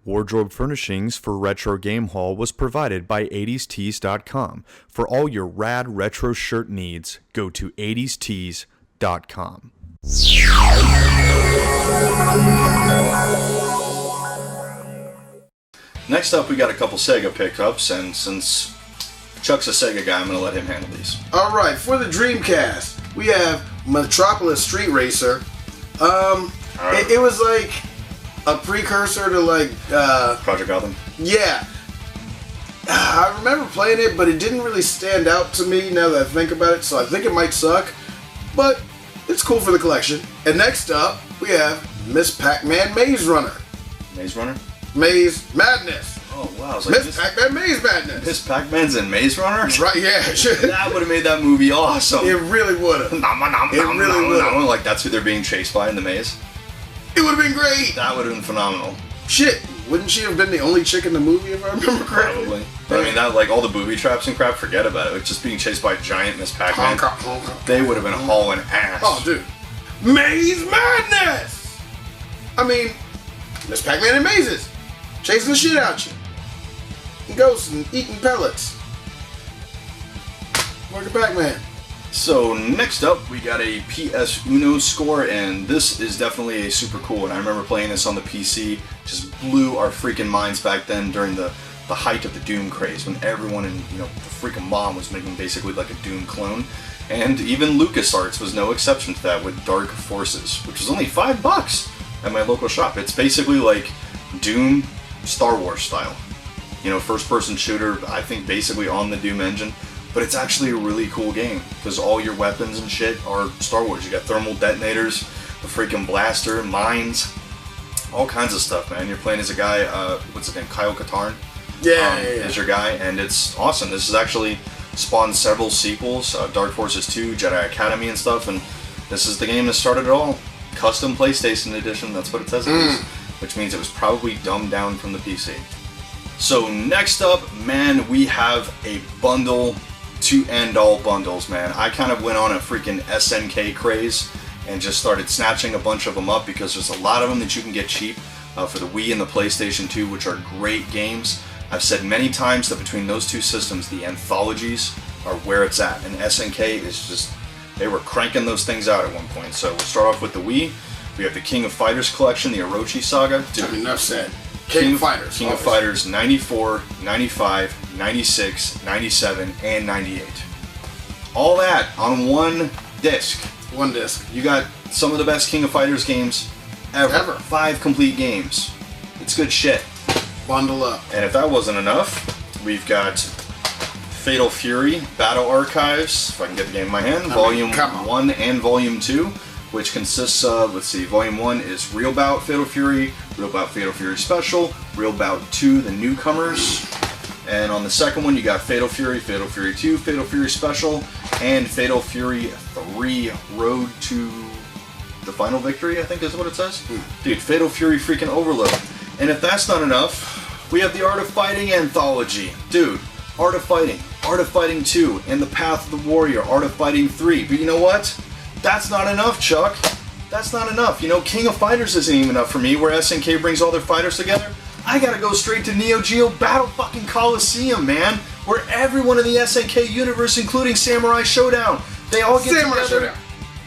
Wardrobe furnishings for Retro Game Hall was provided by 80stees.com. For all your rad retro shirt needs, go to 80stees.com. Next up, we got a couple Sega pickups, and since Chuck's a Sega guy, I'm going to let him handle these. Alright, for the Dreamcast, we have Metropolis Street Racer. It was like a precursor to like Project Gotham? Yeah. I remember playing it, but it didn't really stand out to me now that I think about it, so I think it might suck. But it's cool for the collection. And next up, we have Miss Pac-Man Maze Runner. Maze Runner? Maze Madness. Oh, wow. Like Miss Pac-Man Maze Madness. Miss Pac-Man's in Maze Runner? Right, yeah. That would have made that movie awesome. It really would have. It really would have. Like, that's who they're being chased by in the maze? It would have been great. That would have been phenomenal. Shit. Wouldn't she have been the only chick in the movie, if I remember correctly? Probably. I mean, that, like, all the booby traps and crap, forget about it. Like, just being chased by a giant Miss Pac-Man. They would have been hauling ass. Oh, dude. Maze Madness! I mean, Miss Pac-Man in mazes. Chasing the shit out you. Ghosts and eating pellets. Like a Pac-Man. So next up, we got a PS Uno score, and this is definitely a super cool one. I remember playing this on the PC, just blew our freaking minds back then during the height of the Doom craze, when everyone in the freaking mom was making basically like a Doom clone, and even LucasArts was no exception to that with Dark Forces, which was only $5 at my local shop. It's basically like Doom Star Wars style, first-person shooter. I think basically on the Doom engine. But it's actually a really cool game, because all your weapons and shit are Star Wars. You got thermal detonators, the freaking blaster, mines, all kinds of stuff, man. You're playing as a guy, what's his name, Kyle Katarn? Yeah. Is your guy, and it's awesome. This has actually spawned several sequels, Dark Forces 2, Jedi Academy and stuff, and this is the game that started it all. Custom PlayStation Edition, that's what it says it is, which means it was probably dumbed down from the PC. So next up, man, we have a bundle to end all bundles, man. I kind of went on a freaking SNK craze and just started snatching a bunch of them up because there's a lot of them that you can get cheap for the Wii and the PlayStation 2, which are great games. I've said many times that between those two systems, the anthologies are where it's at, and SNK is just, they were cranking those things out at one point. So we'll start off with the Wii. We have the King of Fighters collection, the Orochi Saga. Dude, enough said. King of Fighters. King of Fighters 94, 95, 96, 97, and 98. All that on one disc. One disc. You got some of the best King of Fighters games ever. 5 complete games. It's good shit. Bundle up. And if that wasn't enough, we've got Fatal Fury Battle Archives, if I can get the game in my hand, Volume 1 and Volume 2. Which consists of, Volume 1 is Real Bout Fatal Fury, Real Bout Fatal Fury Special, Real Bout 2, The Newcomers, and on the second one you got Fatal Fury 2, Fatal Fury Special, and Fatal Fury 3 Road to the Final Victory, I think is what it says. Dude, Fatal Fury freaking overload. And if that's not enough, we have the Art of Fighting Anthology. Dude, Art of Fighting 2, and The Path of the Warrior, Art of Fighting 3. But you know what? That's not enough, Chuck. That's not enough. King of Fighters isn't even enough for me, where SNK brings all their fighters together. I gotta go straight to Neo Geo Battle fucking Coliseum, man, where everyone in the SNK universe, including Samurai Showdown, they all get together. Showdown.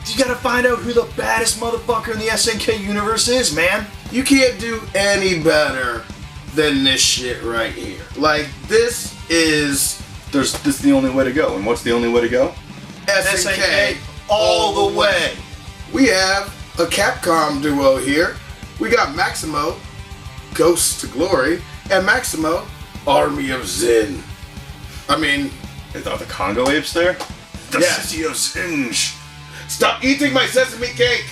You gotta find out who the baddest motherfucker in the SNK universe is, man. You can't do any better than this shit right here. Like, this is the only way to go. And what's the only way to go? SNK. All the way. We have a Capcom duo here. We got Maximo, Ghosts to Glory, and Maximo, Army of Zen. I mean, are the Congo apes there? The City of Zinj. Stop eating my sesame cake.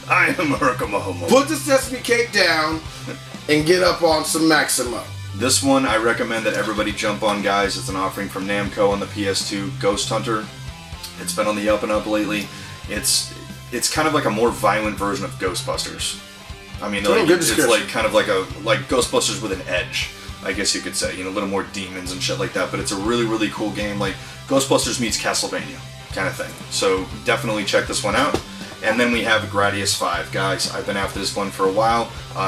I am Hurkamahomo. Put the sesame cake down and get up on some Maximo. This one I recommend that everybody jump on, guys. It's an offering from Namco on the PS2, Ghost Hunter. It's been on the up and up lately. It's kind of like a more violent version of Ghostbusters. I mean, it's like kind of like Ghostbusters with an edge, I guess you could say. A little more demons and shit like that. But it's a really, really cool game, like Ghostbusters meets Castlevania kind of thing. So definitely check this one out. And then we have Gradius 5. Guys, I've been after this one for a while.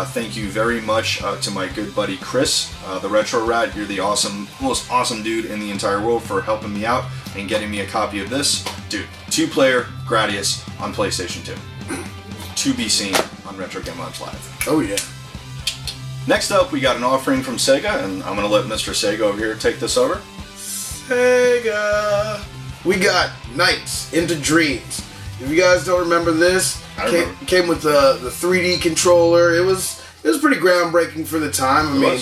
Thank you very much to my good buddy Chris, the Retro Rat. You're the most awesome dude in the entire world for helping me out and getting me a copy of this. Dude, 2-player Gradius on PlayStation 2. To be seen on Retro Game Lounge Live. Oh yeah. Next up, we got an offering from Sega, and I'm going to let Mr. Sega over here take this over. Sega. We got Nights into Dreams. If you guys don't remember this, came with the 3D controller. It was pretty groundbreaking for the time. I mean,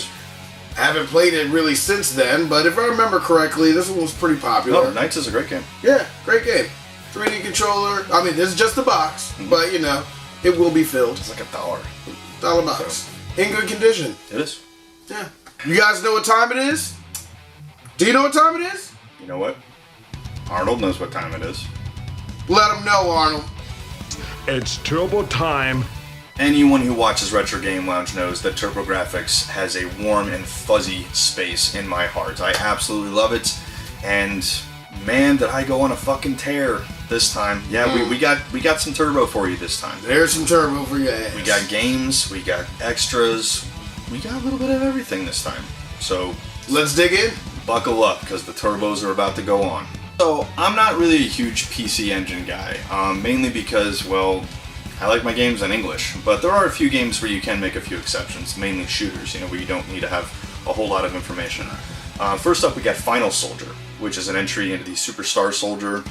I haven't played it really since then, but if I remember correctly, this one was pretty popular. No, Nights is a great game. Yeah, great game. 3D controller. I mean, this is just a box, but you know, it will be filled. It's like $1. $1 box. In good condition. It is. Yeah. You guys know what time it is? Do you know what time it is? You know what? Arnold knows what time it is. Let him know, Arnold. It's turbo time. Anyone who watches Retro Game Lounge knows that TurboGrafx has a warm and fuzzy space in my heart. I absolutely love it, and man, did I go on a fucking tear this time. Yeah, we got some turbo for you this time. There's some turbo for you. We got games, we got extras, we got a little bit of everything this time. So let's dig in. Buckle up, because the turbos are about to go on. So I'm not really a huge PC Engine guy, mainly because, well, I like my games in English, but there are a few games where you can make a few exceptions, mainly shooters, you know, where you don't need to have a whole lot of information. First up, we got Final Soldier, which is an entry into the Superstar Soldier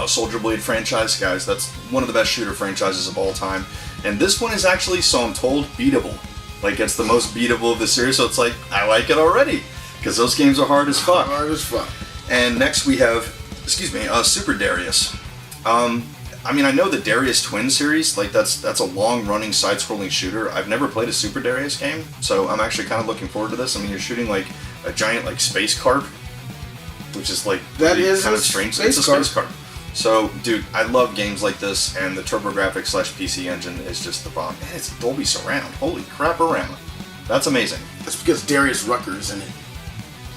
Soldier Blade franchise. Guys, that's one of the best shooter franchises of all time. And this one is actually, so I'm told, beatable. Like, it's the most beatable of the series, so it's like, I like it already, because those games are hard as fuck. Hard as fuck. And next we have, Super Darius. I mean, I know the Darius Twin series, like that's a long-running side-scrolling shooter. I've never played a Super Darius game, so I'm actually kind of looking forward to this. I mean, you're shooting like a giant like space carp, which is like that really is kind of strange. It's a space carp. So, dude, I love games like this, and the TurboGrafx/PC Engine is just the bomb. And it's Dolby Surround. Holy crap-a-rama. That's amazing. That's because Darius Rucker is in it.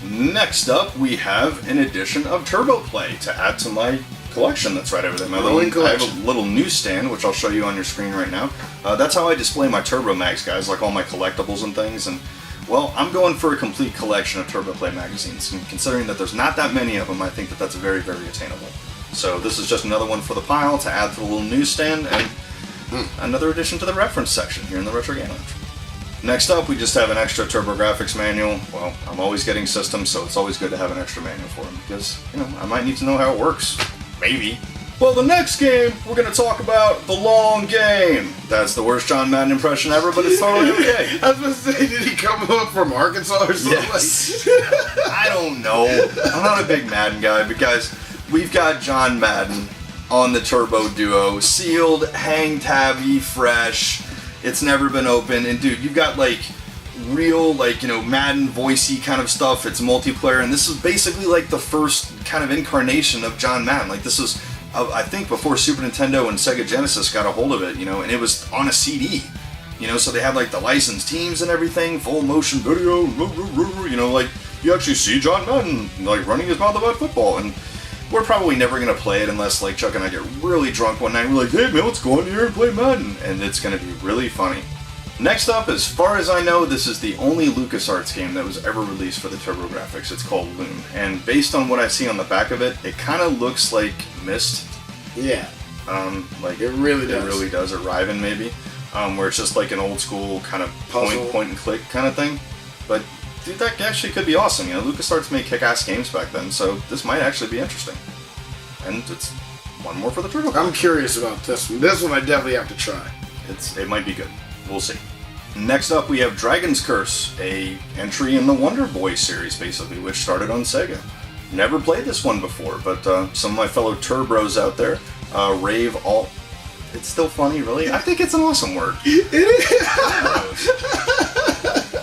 Next up, we have an edition of TurboPlay to add to my collection that's right over there. I have a little newsstand, which I'll show you on your screen right now. That's how I display my Turbo Mags, guys, like all my collectibles and things. And, well, I'm going for a complete collection of TurboPlay magazines. And considering that there's not that many of them, I think that that's very, very attainable. So this is just another one for the pile to add to the little newsstand, and another addition to the reference section here in the Retro Game Lounge. Next up, we just have an extra TurboGrafx manual. Well, I'm always getting systems, so it's always good to have an extra manual for them, because, you know, I might need to know how it works. Maybe. Well, the next game, we're going to talk about The Long Game. That's the worst John Madden impression ever, but it's totally okay. I was going to say, did he come up from Arkansas or something? Yes. I don't know. I'm not a big Madden guy, but guys, we've got John Madden on the Turbo Duo, sealed, hang tabby, fresh. It's never been open, and dude, you've got like real, like, you know, Madden voicey kind of stuff. It's multiplayer, and this is basically like the first kind of incarnation of John Madden. Like, this is, I think, before Super Nintendo and Sega Genesis got a hold of it, you know, and it was on a CD, you know, so they had like the licensed teams and everything, full motion video, you know, like you actually see John Madden like running his mouth about football. And we're probably never going to play it unless like Chuck and I get really drunk one night and we're like, hey man, let's go in here and play Madden, and it's going to be really funny. Next up, as far as I know, this is the only LucasArts game that was ever released for the TurboGrafx. It's called Loon, and based on what I see on the back of it, it kind of looks like Myst. Yeah. Like it really does. It really does, or Riven maybe, where it's just like an old school kind of point and click kind of thing. But dude, that actually could be awesome. You know, LucasArts made kick-ass games back then, so this might actually be interesting. And it's one more for the TurboGrafx. I'm curious about this one. This one I definitely have to try. It might be good. We'll see. Next up, we have Dragon's Curse, a entry in the Wonder Boy series, basically, which started on Sega. Never played this one before, but some of my fellow Turbros out there rave all. It's still funny, really. I think it's an awesome word. It is.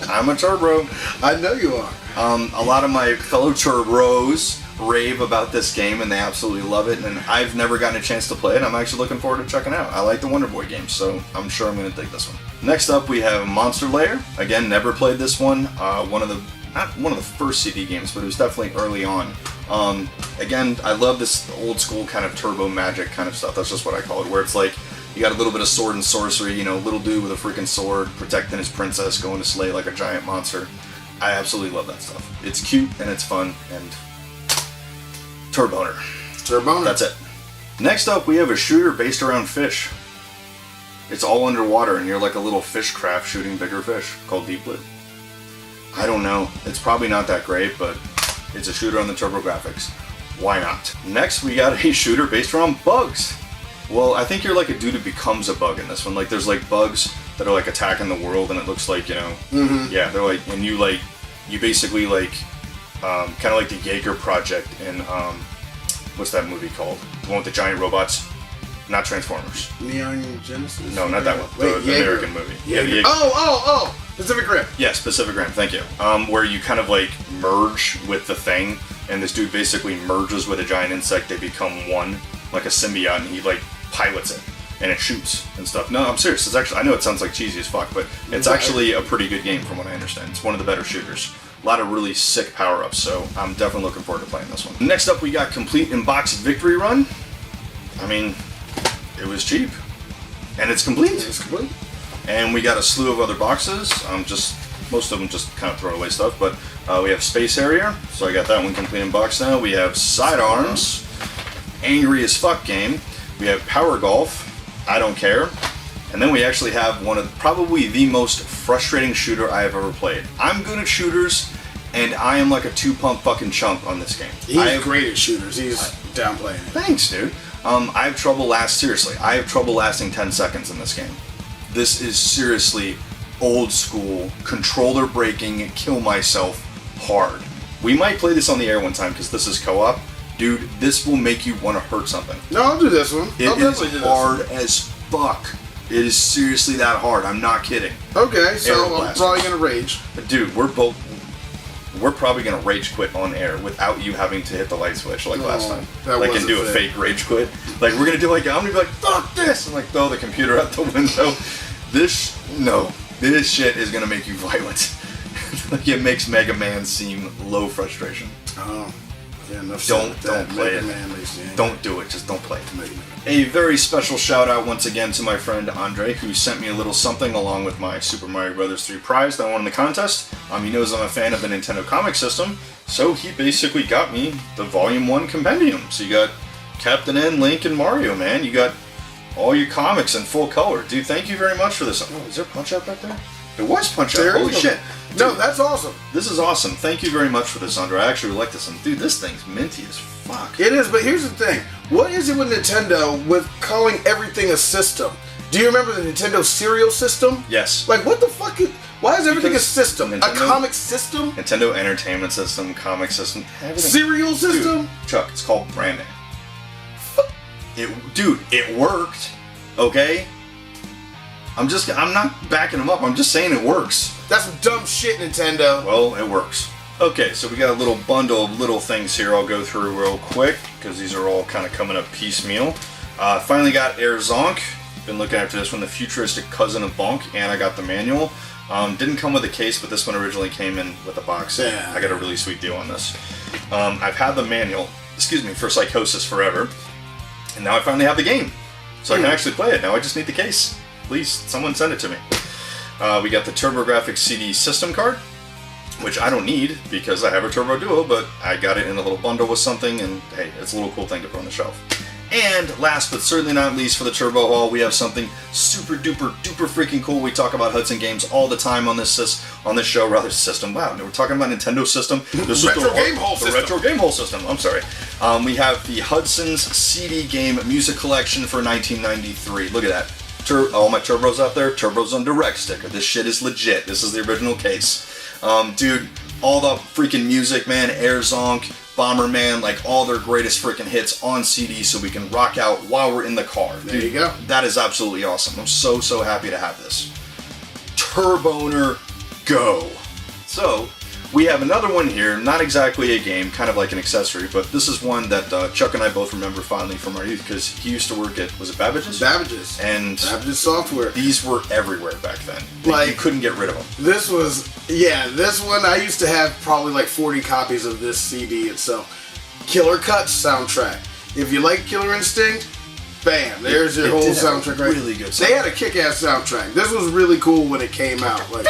I'm a Turbro. I know you are. A lot of my fellow Turbros rave about this game, and they absolutely love it. And I've never gotten a chance to play it. I'm actually looking forward to checking it out. I like the Wonder Boy games, so I'm sure I'm going to dig this one. Next up, we have Monster Lair. Again, never played this one. Not one of the first CD games, but it was definitely early on. Again, I love this old school kind of turbo magic kind of stuff. That's just what I call it, where it's like you got a little bit of sword and sorcery, you know, little dude with a freaking sword protecting his princess, going to slay like a giant monster. I absolutely love that stuff. It's cute and it's fun, and Turboner. Turboner. That's it. Next up, we have a shooter based around fish. It's all underwater, and you're like a little fish craft shooting bigger fish called Deep Blue. I don't know. It's probably not that great, but it's a shooter on the TurboGrafx. Why not? Next, we got a shooter based around bugs. Well, I think you're like a dude who becomes a bug in this one. Like, there's like bugs that are like attacking the world, and it looks like, you know, yeah, they're like, and you basically like, kind of like the Jaeger Project in, what's that movie called? The one with the giant robots? Not Transformers. Neon Genesis? No, not that one. Wait, the American movie. Jaeger. Yeah, Oh! Pacific Rim. Yes, Pacific Rim, thank you. Where you kind of like merge with the thing, and this dude basically merges with a giant insect. They become one, like a symbiote, and he like pilots it, and it shoots and stuff. No, I'm serious. It's actually, I know it sounds like cheesy as fuck, but it's actually a pretty good game from what I understand. It's one of the better shooters. A lot of really sick power-ups, so I'm definitely looking forward to playing this one. Next up, we got Complete Inbox Victory Run. I mean, it was cheap, and it's complete. It's complete. And we got a slew of other boxes, most of them just kind of throwaway stuff, but we have Space Harrier, so I got that one complete in box now. We have Sidearms, Angry as Fuck Game. We have Power Golf, I Don't Care. And then we actually have one of probably the most frustrating shooter I have ever played. I'm good at shooters, and I am like a 2-pump fucking chump on this game. He's great at shooters. He's downplaying it. Thanks, dude. I have trouble lasting 10 seconds in this game. This is seriously old school, controller breaking, kill myself hard. We might play this on the air one time because this is co-op. Dude, this will make you want to hurt something. No, I'll do this one. It is hard as fuck. It is seriously that hard. I'm not kidding. Okay, so I'm probably going to rage. But dude, we're probably going to rage quit on air without you having to hit the light switch like last time. Like, and do a fake rage quit. Like, we're going to do like, I'm going to be like, fuck this! And like, throw the computer out the window. This shit is going to make you violent. Like, it makes Mega Man seem low frustration. Oh. Yeah, don't play it. Don't do it. Just don't play it. A very special shout out once again to my friend Andre, who sent me a little something along with my Super Mario Bros. 3 prize that I won in the contest. He knows I'm a fan of the Nintendo Comic System, so he basically got me the Volume 1 Compendium. So you got Captain N, Link, and Mario, man. You got all your comics in full color. Dude, thank you very much for this. Oh, is there Punch-Out back there? It was Punch-Out. Holy shit. Dude, no, that's awesome. This is awesome. Thank you very much for this, Andre. I actually like this one. Dude, this thing's minty as fuck. It is, but here's the thing. What is it with Nintendo with calling everything a system? Do you remember the Nintendo Serial System? Yes. Like, what the fuck why is everything a system? Nintendo, a comic system? Nintendo Entertainment System, comic system, everything. Serial system? Dude, Chuck, it's called branding. It worked. Okay? I'm not backing them up. I'm just saying it works. That's some dumb shit, Nintendo. Well, it works. Okay, so we got a little bundle of little things here I'll go through real quick, because these are all kind of coming up piecemeal. Finally got Air Zonk. Been looking after this one, the futuristic cousin of Bonk, and I got the manual. Didn't come with a case, but this one originally came in with a box. Yeah. I got a really sweet deal on this. I've had the manual, for Psychosis forever, and now I finally have the game. So I can actually play it. Now I just need the case. Please, someone send it to me. We got the TurboGrafx CD system card, which I don't need because I have a Turbo Duo, but I got it in a little bundle with something, and hey, it's a little cool thing to put on the shelf. And last but certainly not least for the Turbo Haul, we have something super duper duper freaking cool. We talk about Hudson Games all the time on this show, rather system. Wow, we're talking about Nintendo system. This Retro Game Hole system. Retro Game Hole system. I'm sorry. We have the Hudson's CD Game Music Collection for 1993. Look at that. All my turbos out there, turbos on direct sticker. This shit is legit. This is the original case. Dude, all the freaking music, man, Air Zonk, Bomberman, like all their greatest freaking hits on CD so we can rock out while we're in the car. There you go. That is absolutely awesome. I'm so happy to have this. Turboner, go. So, we have another one here, not exactly a game, kind of like an accessory, but this is one that Chuck and I both remember fondly from our youth because he used to work at, was it Babbage's? Babbage's. And Babbage's Software. These were everywhere back then. Like, you couldn't get rid of them. This one, I used to have probably like 40 copies of this CD itself. Killer Cuts soundtrack. If you like Killer Instinct, bam, there's your whole soundtrack right. Really good soundtrack. They had a kick-ass soundtrack. This was really cool when it came out. Like,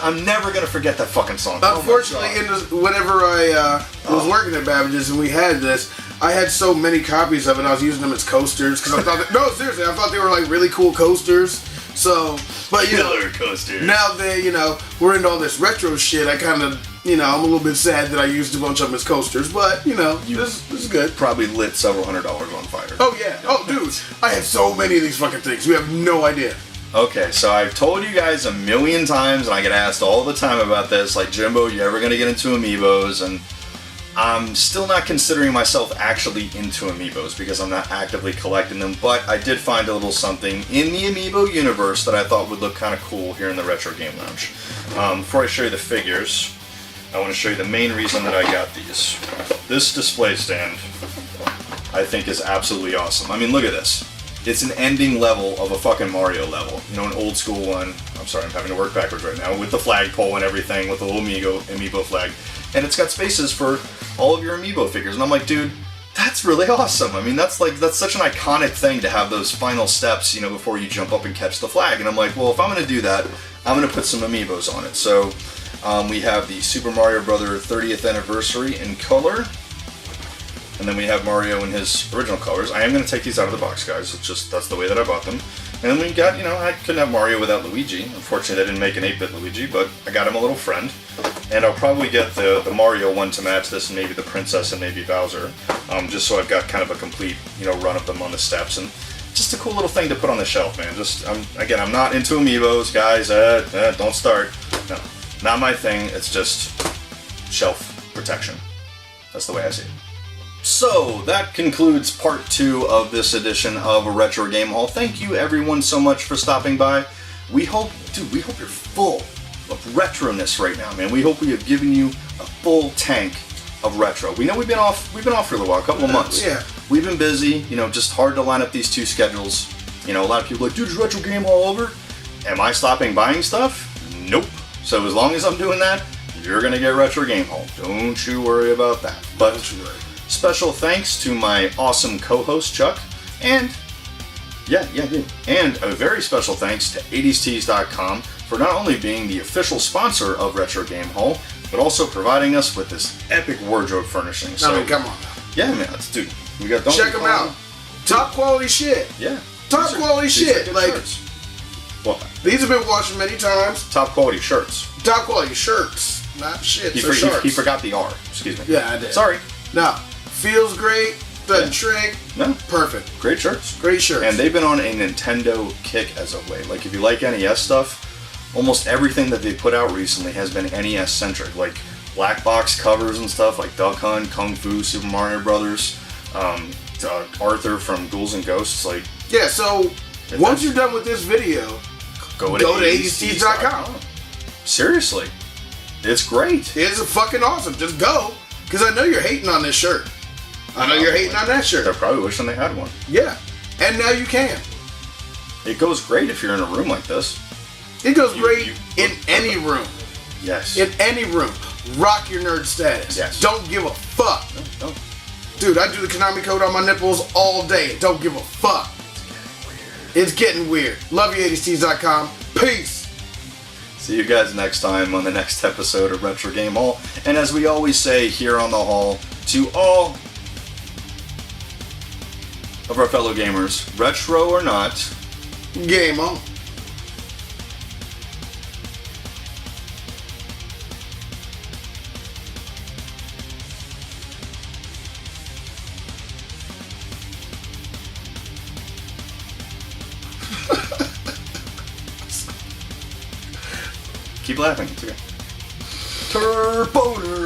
I'm never gonna forget that fucking song. unfortunately, whenever I was working at Babbage's and we had this, I had so many copies of it. I was using them as coasters because I thought no, seriously, I thought they were like really cool coasters. So, but Killer coasters. now that we're into all this retro shit, I kind of I'm a little bit sad that I used a bunch of them as coasters. But this is good. Probably lit several $100s on fire. Oh yeah. Oh dude, I had so many of these fucking things. You have no idea. Okay, so I've told you guys a million times, and I get asked all the time about this, like, Jimbo, you ever gonna get into Amiibos? And I'm still not considering myself actually into Amiibos because I'm not actively collecting them, but I did find a little something in the Amiibo universe that I thought would look kind of cool here in the Retro Game Lounge. Before I show you the figures, I want to show you the main reason that I got these. This display stand, I think, is absolutely awesome. I mean, look at this. It's an ending level of a fucking Mario level. An old school one. I'm sorry, I'm having to work backwards right now. With the flagpole and everything, with the little Amiibo flag. And it's got spaces for all of your Amiibo figures. And I'm like, dude, that's really awesome. I mean, that's such an iconic thing to have those final steps, before you jump up and catch the flag. And I'm like, well, if I'm going to do that, I'm going to put some Amiibos on it. So we have the Super Mario Bros. 30th anniversary in color. And then we have Mario in his original colors. I am going to take these out of the box, guys. It's just, that's the way that I bought them. And then we got, I couldn't have Mario without Luigi. Unfortunately, they didn't make an 8-bit Luigi, but I got him a little friend. And I'll probably get the Mario one to match this, and maybe the Princess and maybe Bowser. Just so I've got kind of a complete, run of them on the steps. And just a cool little thing to put on the shelf, man. I'm not into Amiibos, guys. Don't start. No, not my thing. It's just shelf protection. That's the way I see it. So, that concludes part 2 of this edition of a Retro Game Haul. Thank you everyone so much for stopping by. We hope you're full of retroness right now, man. We hope we have given you a full tank of retro. We know we've been off for a little while, a couple of months. Yeah. We've been busy, just hard to line up these two schedules. A lot of people are like, dude, is Retro Game Haul over? Am I stopping buying stuff? Nope. So as long as I'm doing that, you're gonna get Retro Game Haul. Don't you worry about that. But don't you worry. Special thanks to my awesome co-host Chuck, and a very special thanks to 80stees.com for not only being the official sponsor of Retro Game Haul, but also providing us with this epic wardrobe furnishing. I mean, come on now. Yeah, man, dude, we got. Check them out. Top quality shit. Yeah. Top quality shit. Like, what? These have been washed many times. Top quality shirts. Top quality shirts, not shit. He forgot the R. Excuse me. Yeah, I did. Sorry. No. Feels great, doesn't shrink. No. Perfect. Great shirts. Great shirts. And they've been on a Nintendo kick as of late. Like, if you like NES stuff, almost everything that they put out recently has been NES centric. Like, black box covers and stuff like Duck Hunt, Kung Fu, Super Mario Brothers, Arthur from Ghouls and Ghosts. Like, yeah, so once you're done with this video, go to 80stees.com. Seriously. It's great. It's fucking awesome. Just go. Because I know you're hating on this shirt. I know you're hating on that shirt. They're probably wishing they had one. Yeah. And now you can. It goes great if you're in a room like this. It goes great in any room. Yes. In any room. Rock your nerd status. Yes. Don't give a fuck. No. Dude, I do the Konami code on my nipples all day. Don't give a fuck. It's getting weird. Love you, 80stees.com. Peace. See you guys next time on the next episode of Retro Game Haul. And as we always say here on the Hall, to all of our fellow gamers, retro or not, game on. keep laughing. It's okay. Turboner.